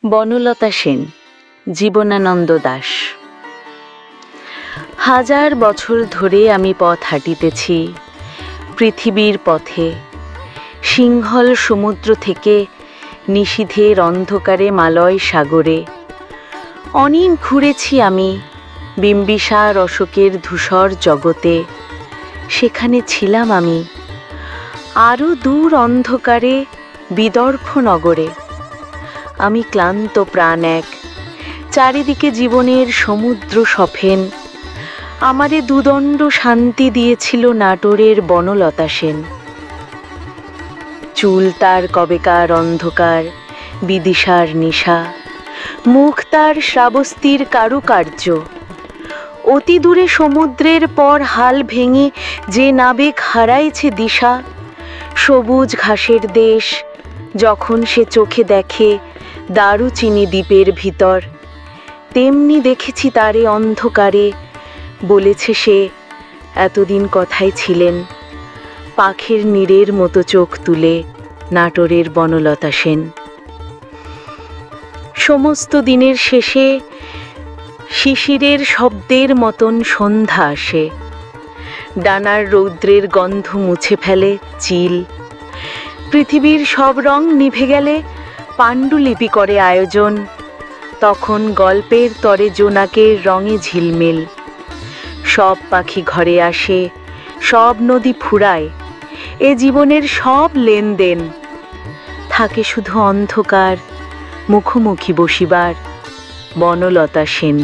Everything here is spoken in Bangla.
বনলতা সেন, জীবনানন্দ দাশ। হাজার বছর ধরে আমি পথ হাঁটিতেছি পৃথিবীর পথে, সিংহল সমুদ্র থেকে নিশীথের অন্ধকারে মালয় সাগরে। অনেক ঘুরেছি আমি বিম্বিসার অশোকের ধূসর জগতে, সেখানে ছিলাম আমি। আরও দূর অন্ধকারে বিদর্ভ নগরে। আমি ক্লান্ত প্রাণ এক, চারিদিকে জীবনের সমুদ্র সফেন। আমারে দুদণ্ড শান্তি দিয়েছিল নাটোরের বনলতা সেন। চুল তার কবেকার অন্ধকার, বিদিশার নিশা, মুখ তার শ্রাবস্তির কারুকার্য। অতি দূরে সমুদ্রের পর হাল ভেঙে যে নাবিক হারাইছে দিশা, সবুজ ঘাসের দেশ যখন সে চোখে দেখে দারুচিনি দ্বীপের ভিতর, তেমনি দেখেছি তারে অন্ধকারে। বলেছে সে, এতদিন কথায় ছিলেন, পাখির নীড়ের মতো চোখ তুলে নাটোরের বনলতা সেন। সমস্ত দিনের শেষে শিশিরের শব্দের মতন সন্ধ্যা আসে। ডানার রৌদ্রের গন্ধ মুছে ফেলে চিল। পৃথিবীর সব রং নিভে গেলে পাণ্ডুলিপি করে আয়োজন। তখন গল্পের তরে জোনাকের রঙে ঝিলমিল। সব পাখি ঘরে আসে, সব নদী ফুরায়। এ জীবনের সব লেনদেন থাকে শুধু অন্ধকার মুখোমুখি বসিবার বনলতা সেন।